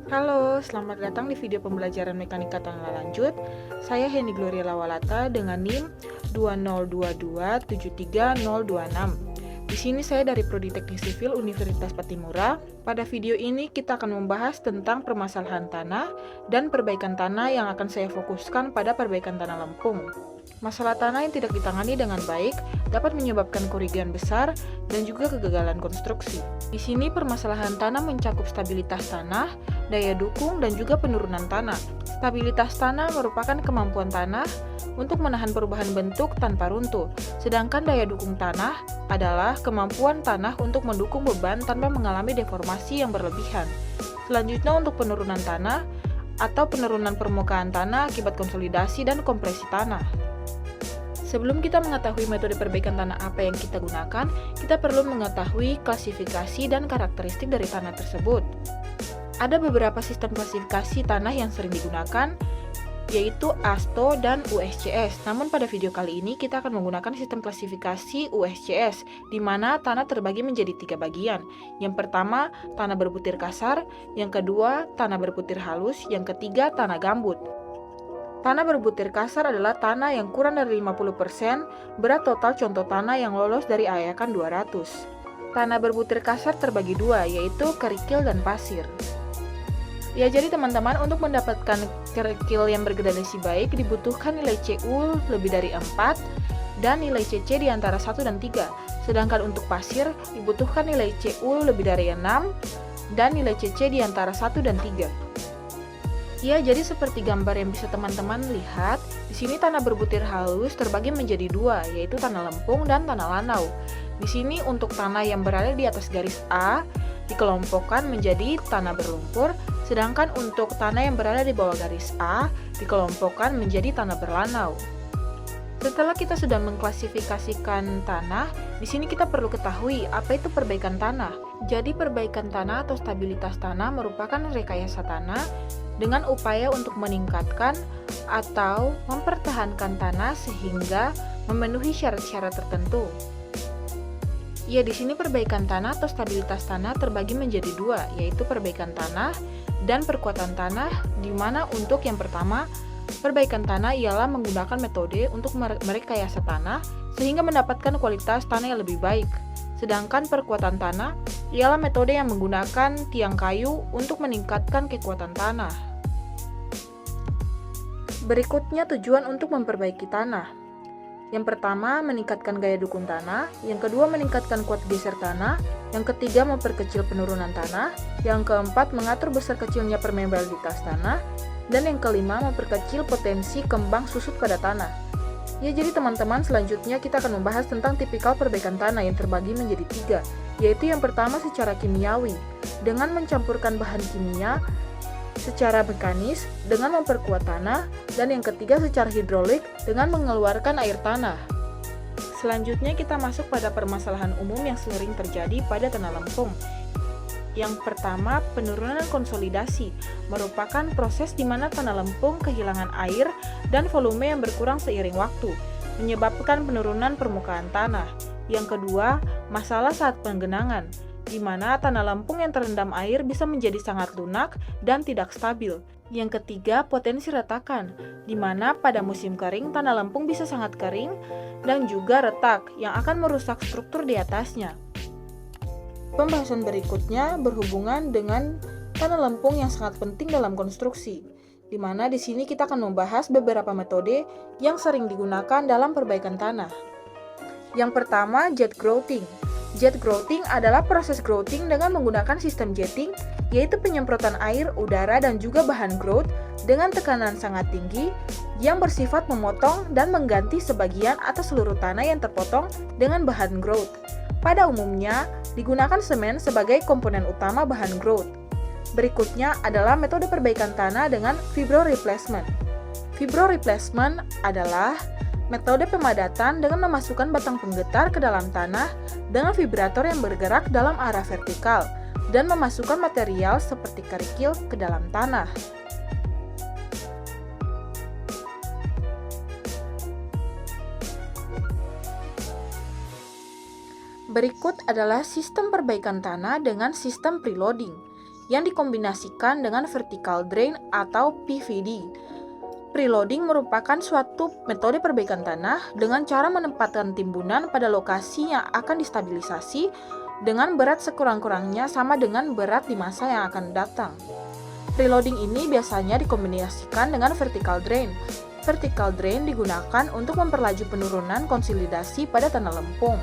Halo, selamat datang di video pembelajaran mekanika tanah lanjut. Saya Heni Gloria Lawalata dengan NIM 202273026. Di sini saya dari Prodi Teknik Sipil Universitas Patimura. Pada video ini kita akan membahas tentang permasalahan tanah dan perbaikan tanah yang akan saya fokuskan pada perbaikan tanah lempung. Masalah tanah yang tidak ditangani dengan baik dapat menyebabkan kerugian besar dan juga kegagalan konstruksi. Di sini permasalahan tanah mencakup stabilitas tanah, daya dukung, dan juga penurunan tanah. Stabilitas tanah merupakan kemampuan tanah untuk menahan perubahan bentuk tanpa runtuh, sedangkan daya dukung tanah adalah kemampuan tanah untuk mendukung beban tanpa mengalami deformasi yang berlebihan. Selanjutnya untuk penurunan tanah atau penurunan permukaan tanah akibat konsolidasi dan kompresi tanah. Sebelum kita mengetahui metode perbaikan tanah apa yang kita gunakan, kita perlu mengetahui klasifikasi dan karakteristik dari tanah tersebut. Ada beberapa sistem klasifikasi tanah yang sering digunakan, yaitu ASTO dan USCS. Namun pada video kali ini kita akan menggunakan sistem klasifikasi USCS, di mana tanah terbagi menjadi 3 bagian. Yang pertama, tanah berbutir kasar, yang kedua, tanah berbutir halus, yang ketiga, tanah gambut. Tanah berbutir kasar adalah tanah yang kurang dari 50% berat total contoh tanah yang lolos dari AYAKAN 200. Tanah berbutir kasar terbagi dua, yaitu kerikil dan pasir. Ya, jadi teman-teman, untuk mendapatkan kerikil yang bergradasi baik dibutuhkan nilai CU lebih dari 4 dan nilai CC di antara 1 dan 3. Sedangkan untuk pasir dibutuhkan nilai CU lebih dari 6 dan nilai CC di antara 1 dan 3. Ya, jadi seperti gambar yang bisa teman-teman lihat, di sini tanah berbutir halus terbagi menjadi dua, yaitu tanah lempung dan tanah lanau. Di sini untuk tanah yang berada di atas garis A dikelompokkan menjadi tanah berlumpur, sedangkan untuk tanah yang berada di bawah garis A dikelompokkan menjadi tanah berlanau. Setelah kita sudah mengklasifikasikan tanah, di sini kita perlu ketahui apa itu perbaikan tanah. Jadi perbaikan tanah atau stabilitas tanah merupakan rekayasa tanah dengan upaya untuk meningkatkan atau mempertahankan tanah sehingga memenuhi syarat-syarat tertentu. Ya, di sini perbaikan tanah atau stabilitas tanah terbagi menjadi dua, yaitu perbaikan tanah dan perkuatan tanah, di mana untuk yang pertama, perbaikan tanah ialah menggunakan metode untuk merekayasa tanah sehingga mendapatkan kualitas tanah yang lebih baik. Sedangkan perkuatan tanah ialah metode yang menggunakan tiang kayu untuk meningkatkan kekuatan tanah. Berikutnya tujuan untuk memperbaiki tanah. Yang pertama, meningkatkan gaya dukung tanah. Yang kedua, meningkatkan kuat geser tanah. Yang ketiga, memperkecil penurunan tanah. Yang keempat, mengatur besar kecilnya permeabilitas tanah. Dan yang kelima, memperkecil potensi kembang susut pada tanah. Ya, jadi teman-teman, selanjutnya kita akan membahas tentang tipikal perbaikan tanah yang terbagi menjadi 3, yaitu yang pertama secara kimiawi, dengan mencampurkan bahan kimia secara mekanis dengan memperkuat tanah, dan yang ketiga secara hidrolik dengan mengeluarkan air tanah. Selanjutnya kita masuk pada permasalahan umum yang sering terjadi pada tanah lempung. Yang pertama, penurunan konsolidasi merupakan proses di mana tanah lempung kehilangan air dan volume yang berkurang seiring waktu, menyebabkan penurunan permukaan tanah. Yang kedua, masalah saat penggenangan, di mana tanah lempung yang terendam air bisa menjadi sangat lunak dan tidak stabil. Yang ketiga, potensi retakan, di mana pada musim kering tanah lempung bisa sangat kering dan juga retak yang akan merusak struktur di atasnya. Pembahasan berikutnya berhubungan dengan tanah lempung yang sangat penting dalam konstruksi, di mana di sini kita akan membahas beberapa metode yang sering digunakan dalam perbaikan tanah. Yang pertama, jet grouting. Jet grouting adalah proses grouting dengan menggunakan sistem jetting, yaitu penyemprotan air, udara, dan juga bahan grout dengan tekanan sangat tinggi yang bersifat memotong dan mengganti sebagian atau seluruh tanah yang terpotong dengan bahan grout. Pada umumnya, digunakan semen sebagai komponen utama bahan grout. Berikutnya adalah metode perbaikan tanah dengan fibro replacement. Fibro replacement adalah metode pemadatan dengan memasukkan batang penggetar ke dalam tanah dengan vibrator yang bergerak dalam arah vertikal dan memasukkan material seperti kerikil ke dalam tanah. Berikut adalah sistem perbaikan tanah dengan sistem preloading. yang dikombinasikan dengan vertical drain atau PVD. Preloading merupakan suatu metode perbaikan tanah dengan cara menempatkan timbunan pada lokasi yang akan distabilisasi dengan berat sekurang-kurangnya sama dengan berat di masa yang akan datang. Preloading ini biasanya dikombinasikan dengan vertical drain. Vertical drain digunakan untuk memperlaju penurunan konsolidasi pada tanah lempung.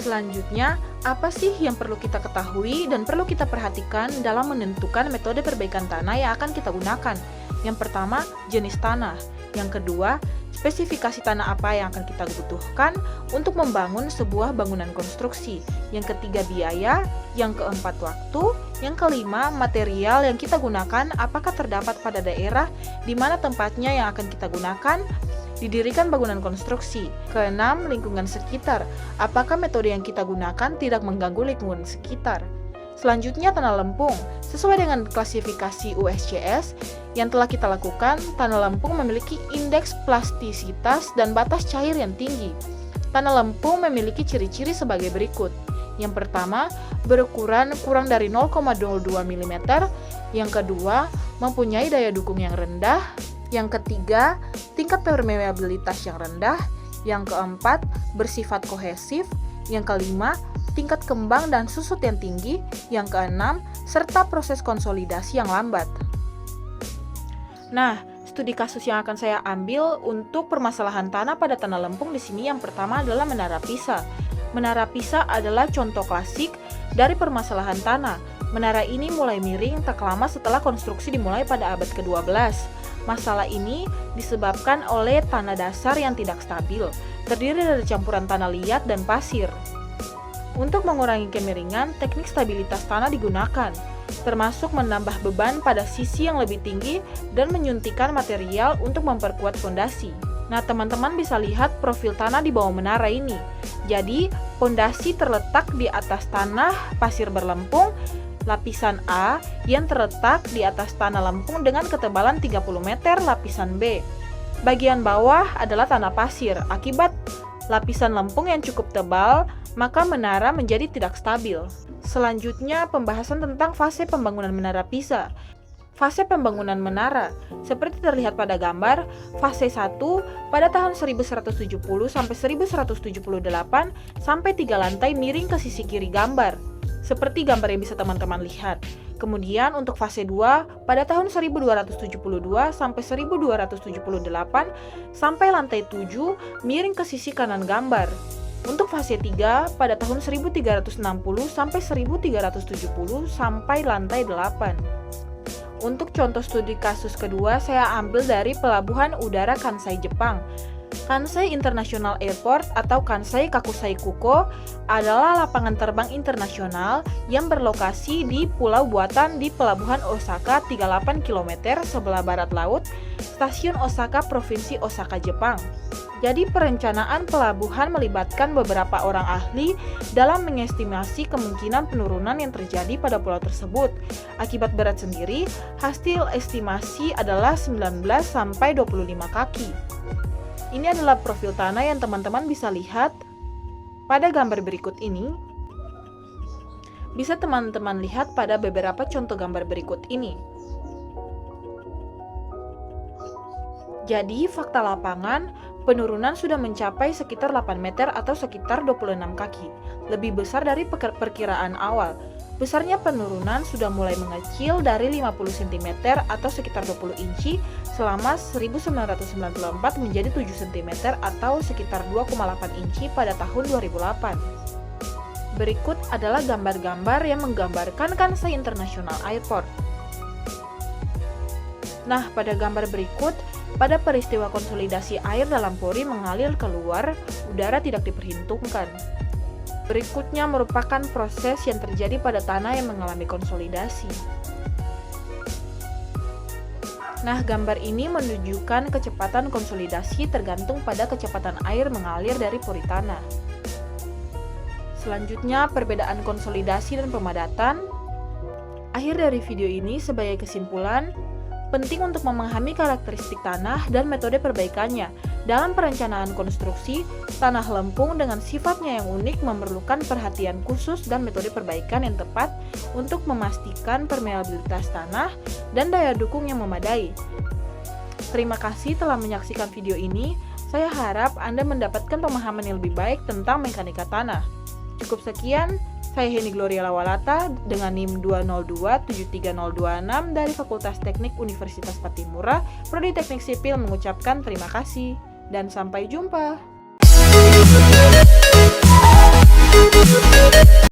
Selanjutnya, apa sih yang perlu kita ketahui dan perlu kita perhatikan dalam menentukan metode perbaikan tanah yang akan kita gunakan? Yang pertama, jenis tanah. Yang kedua, spesifikasi tanah apa yang akan kita butuhkan untuk membangun sebuah bangunan konstruksi. Yang ketiga, biaya. Yang keempat, waktu. Yang kelima, material yang kita gunakan apakah terdapat pada daerah di mana tempatnya yang akan kita gunakan didirikan bangunan konstruksi. Keenam, lingkungan sekitar. Apakah metode yang kita gunakan tidak mengganggu lingkungan sekitar? Selanjutnya, tanah lempung. Sesuai dengan klasifikasi USCS yang telah kita lakukan, tanah lempung memiliki indeks plastisitas dan batas cair yang tinggi. Tanah lempung memiliki ciri-ciri sebagai berikut. Yang pertama, berukuran kurang dari 0,02 mm. Yang kedua, mempunyai daya dukung yang rendah. Yang ketiga, tingkat permeabilitas yang rendah. Yang keempat, bersifat kohesif. Yang kelima, tingkat kembang dan susut yang tinggi. Yang keenam, serta proses konsolidasi yang lambat. Nah, studi kasus yang akan saya ambil untuk permasalahan tanah pada tanah lempung di sini yang pertama adalah Menara Pisa. Menara Pisa adalah contoh klasik dari permasalahan tanah. Menara ini mulai miring tak lama setelah konstruksi dimulai pada abad ke-12. Masalah ini disebabkan oleh tanah dasar yang tidak stabil, terdiri dari campuran tanah liat dan pasir. Untuk mengurangi kemiringan, teknik stabilitas tanah digunakan, termasuk menambah beban pada sisi yang lebih tinggi dan menyuntikkan material untuk memperkuat fondasi. Nah, teman-teman bisa lihat profil tanah di bawah menara ini. Jadi, fondasi terletak di atas tanah pasir berlempung, lapisan A yang terletak di atas tanah lempung dengan ketebalan 30 meter, lapisan B. Bagian bawah adalah tanah pasir. Akibat lapisan lempung yang cukup tebal, maka menara menjadi tidak stabil. Selanjutnya, pembahasan tentang fase pembangunan Menara Pisa. Fase pembangunan menara, seperti terlihat pada gambar, fase 1 pada tahun 1170 sampai 1178 sampai 3 lantai miring ke sisi kiri gambar. Seperti gambar yang bisa teman-teman lihat. Kemudian untuk fase 2 pada tahun 1272 sampai 1278 sampai lantai 7 miring ke sisi kanan gambar. Untuk fase 3 pada tahun 1360 sampai 1370 sampai lantai 8. Untuk contoh studi kasus kedua saya ambil dari Pelabuhan Udara Kansai, Jepang. Kansai International Airport atau Kansai Kakusai Kuko adalah lapangan terbang internasional yang berlokasi di pulau buatan di Pelabuhan Osaka 38 km sebelah barat laut, Stasiun Osaka, Provinsi Osaka, Jepang. Jadi perencanaan pelabuhan melibatkan beberapa orang ahli dalam mengestimasi kemungkinan penurunan yang terjadi pada pulau tersebut. Akibat berat sendiri, hasil estimasi adalah 19 sampai 25 kaki. Ini adalah profil tanah yang teman-teman bisa lihat pada gambar berikut ini. Bisa teman-teman lihat pada beberapa contoh gambar berikut ini. Jadi, fakta lapangan, penurunan sudah mencapai sekitar 8 meter atau sekitar 26 kaki, lebih besar dari perkiraan awal. Besarnya penurunan sudah mulai mengecil dari 50 cm atau sekitar 20 inci selama 1994 menjadi 7 cm atau sekitar 2,8 inci pada tahun 2008. Berikut adalah gambar-gambar yang menggambarkan Kansai International Airport. Nah, pada gambar berikut, pada peristiwa konsolidasi air dalam pori mengalir keluar, udara tidak diperhitungkan. Berikutnya merupakan proses yang terjadi pada tanah yang mengalami konsolidasi. Nah, gambar ini menunjukkan kecepatan konsolidasi tergantung pada kecepatan air mengalir dari pori tanah. Selanjutnya, perbedaan konsolidasi dan pemadatan. Akhir dari video ini sebagai kesimpulan, penting untuk memahami karakteristik tanah dan metode perbaikannya. Dalam perencanaan konstruksi, tanah lempung dengan sifatnya yang unik memerlukan perhatian khusus dan metode perbaikan yang tepat untuk memastikan permeabilitas tanah dan daya dukung yang memadai. Terima kasih telah menyaksikan video ini. Saya harap Anda mendapatkan pemahaman yang lebih baik tentang mekanika tanah. Cukup sekian, saya Heni Gloria Lawalata dengan NIM 202-73026 dari Fakultas Teknik Universitas Patimura, Prodi Teknik Sipil mengucapkan terima kasih dan sampai jumpa.